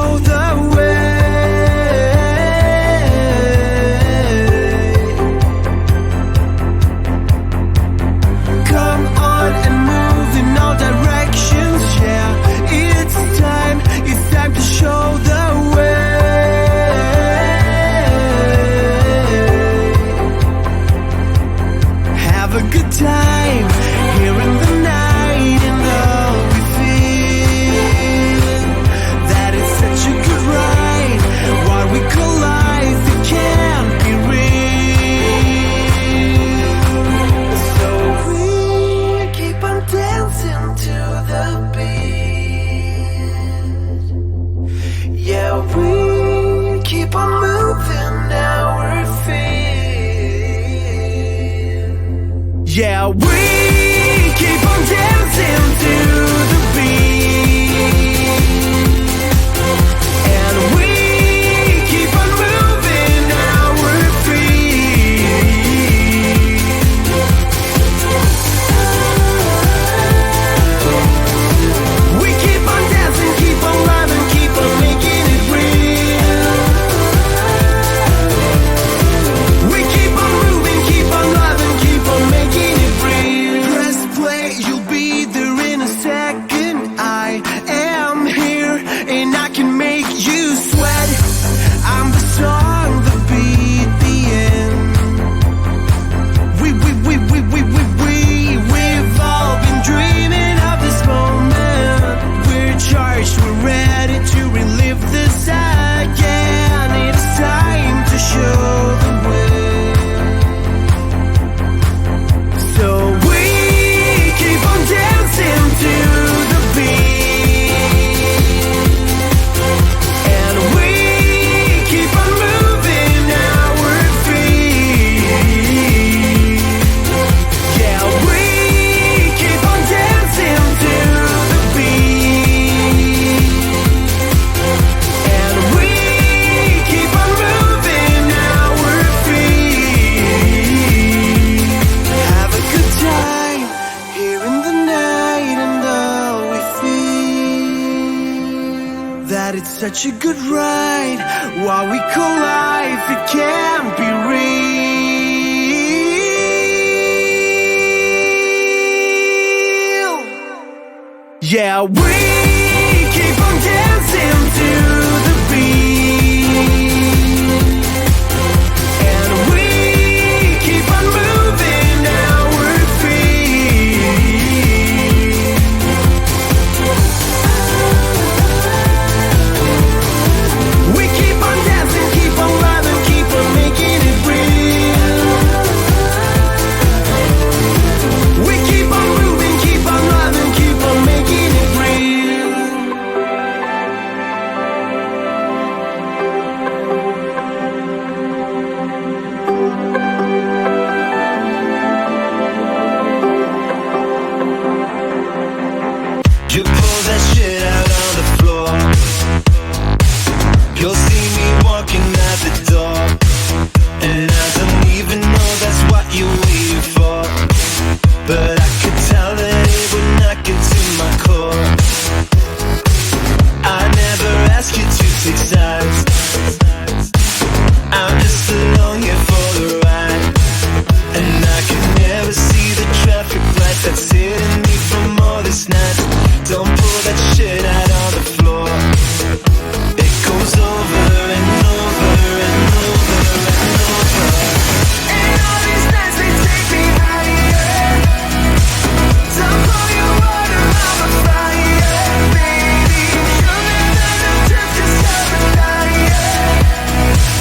show the way. Come on and move in all directions, yeah. It's time to show the way. Have a good time here in the night, and all we feel that it's such a good ride. What we call life, it can't be real. So we keep on dancing to the beat. Yeah, we keep on moving our feet. Yeah, we keep on dancing to the beat. And we keep on moving our feet. We keep on dancing, keep on loving, keep on making it real. We keep on moving, keep on loving, keep on making it real. Press play, you'll be there in a second. I am here and I can make you sweat. I'm the song, the beat, the end. We've all been dreaming of this moment. We're charged, we're ready to relive this again. It's time to show the way. So we keep on dancing to the beat. And we keep on moving our feet. Yeah, we keep on dancing to the beat. And we keep on moving our feet. Have a good time here in the night, and all we feel that it's such a good ride. What we call life, it can't be real. Yeah, we keep on dancing to the beat. And we keep on moving our feet. We keep on dancing, keep on loving, keep on making it real. We keep on moving, keep on loving, keep on making it real. You pull that shit out on the floor. You'll see me walking out the door, and I don't even know that's what you waited for. But I could tell that it would knock into my core. I never ask you to take sides. I'm just along here for the ride, and I can never see the traffic lights that's hitting me from all this night. Don't pull that shit out on the floor. It goes over and over and over and over. And all these nights they take me higher. Don't pour your water on my fire, baby. You'll never know just 'cause you're a liar.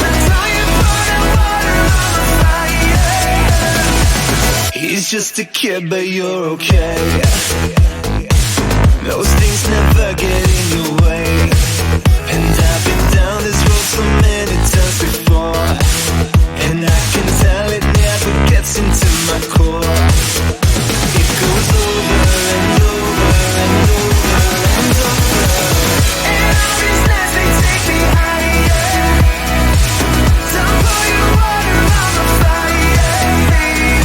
But don't you pour that water on my fire. He's just a kid, but you're okay. Those things never get in your way. And I've been down this road so many times before, and I can tell it never gets into my core. It goes over and over and over and over. And all these nights they take me higher. Don't pour your water on my fire, baby.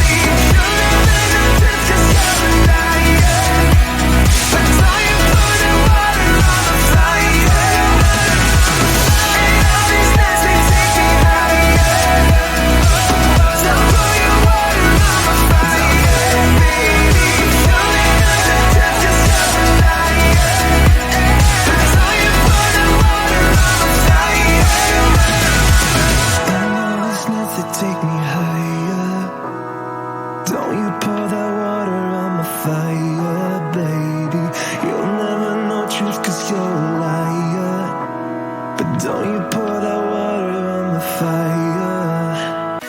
You'll never know just 'cause you're a liar. But don't you pour that water on my fire. but don't you pour that water on the fire.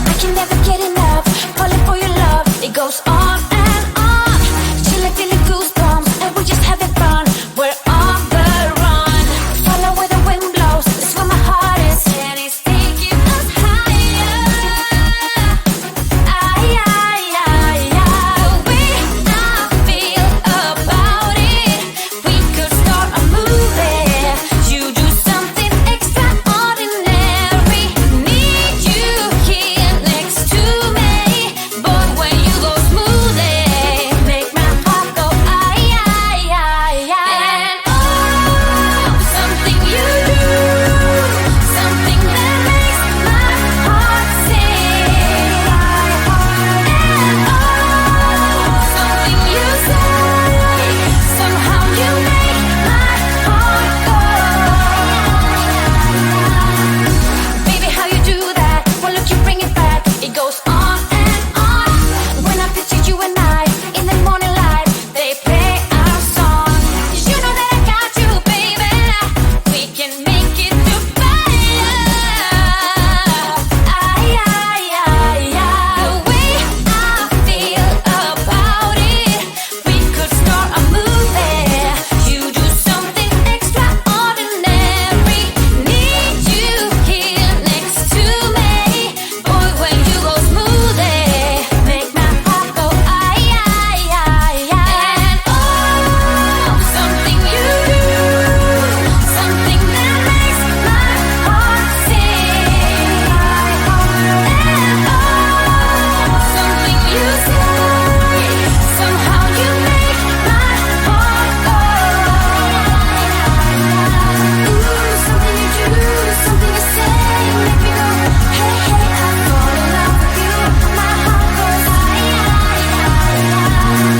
I can never get enough, calling for your love. It goes on and on. Chilling, feeling goosebumps, and we're just having fun. We're on the run. Follow where the wind blows. That's where my heart is, and it's taking us higher. The way I feel about it, we could start a movie. You do something extraordinary. Need you here next to me. Boy, when you go smoothly, make my heart go and something you do, something that makes my heart sing. Something you say, somehow you make my heart go. Baby, how you do that? Well, look, you bring it back. It goes on and on. When I picture you and I in the morning light, they play our song. You know that I got you, baby. We can make it through fire. The way I feel about it, we could start a movie. You do something extraordinary. Need you here next to me. Boy, when you go smoothly, make my heart go and something you do, something that makes my heart sing. Something you say, somehow you make my heart go. Something you do, something you say, make me go, hey, hey, I fall in love with you. My heart goes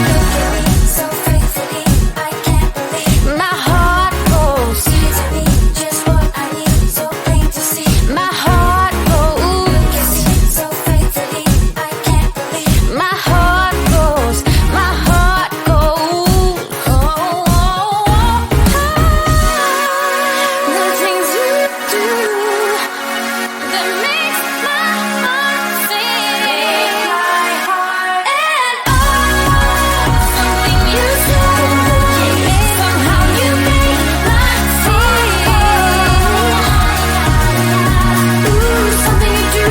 look at me so faithfully, I can't believe. My heart goes to me, just what I need, so plain to see. My heart goes, look at me so faithfully, I can't believe. My heart goes, my heart goes. The things you do that makes my heart sing. Something you say, somehow you make my something you do,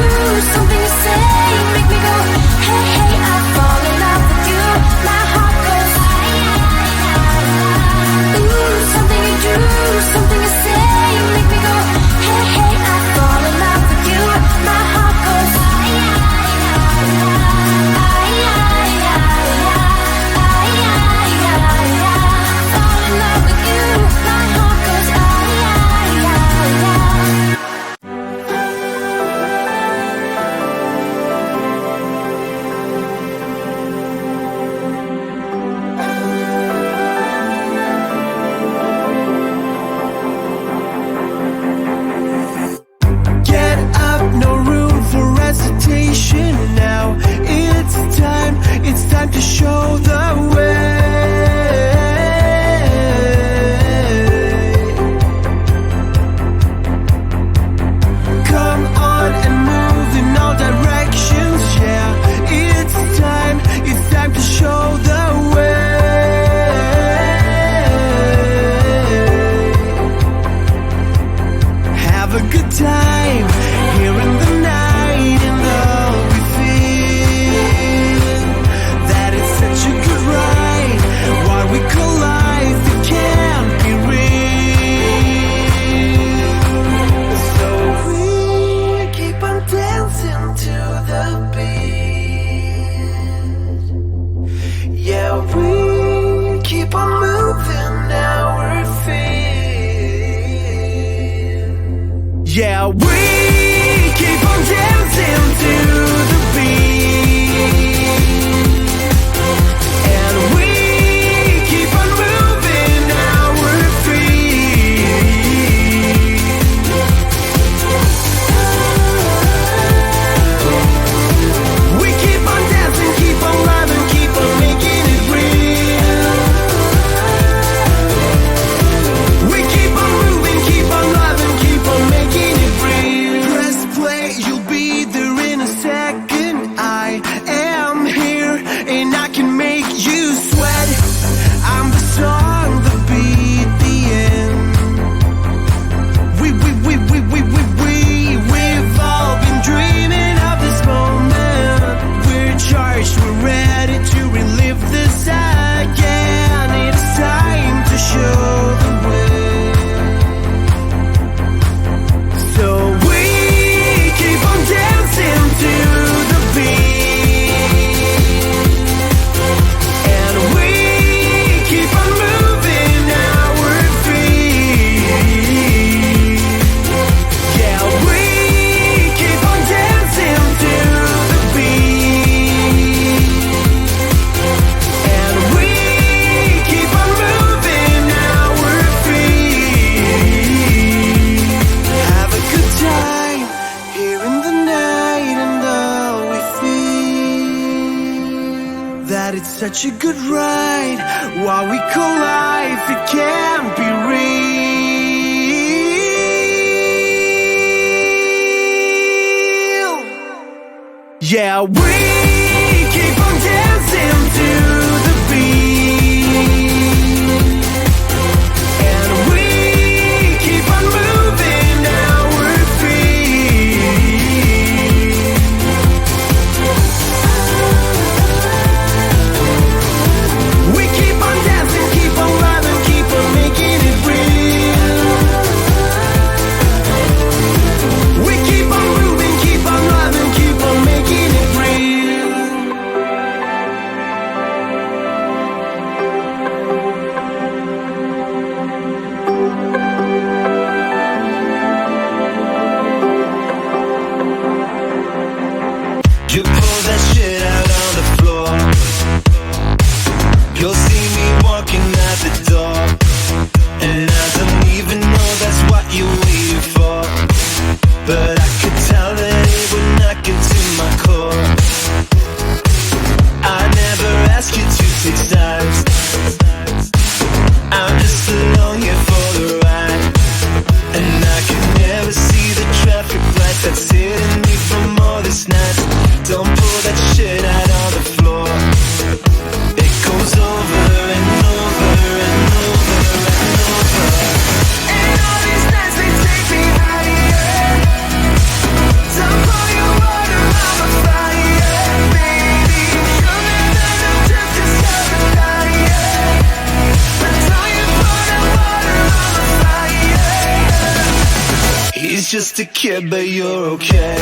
something you say, make me go, hey, hey, I fall in love with you. My heart goes something you do, something you say, make me go, hey, hey, I fall in love with you. My heart goes fall in love with you. My heart goes Get up, no room for hesitation now. It's time to show the way. Come on and move in all directions, yeah. It's time to show the way. Have a good time here in the night, and all we feel that it's such a good ride. What we call life, it can't be real. So we keep on dancing to the beat. Yeah, we keep on moving our feet. Yeah, we keep on dancing to the beat. And we keep on moving our feet. that it's such a good ride. What we call life, it can't be real. Yeah, we keep on dancing to the beat, and we keep on moving our feet. We keep on dancing, keep on loving, keep on making it real. We keep on moving, keep on loving, keep on making it real. You pull that shit out on the floor. You'll see me walking out the door, and I don't even know that's what you're waiting for. But I could tell that it would knock into my core. I never ask you to take sides. I'm just along here for the ride, and I can never see the traffic light that's hitting me from all this night. Don't pull that shit out on the floor. It goes over and over and over and over. And all these nights they take me higher. Don't pour your water on my fire, baby. You'll never know just 'cause you're a liar. But don't you pour that water on my fire. He's just a kid, but you're okay.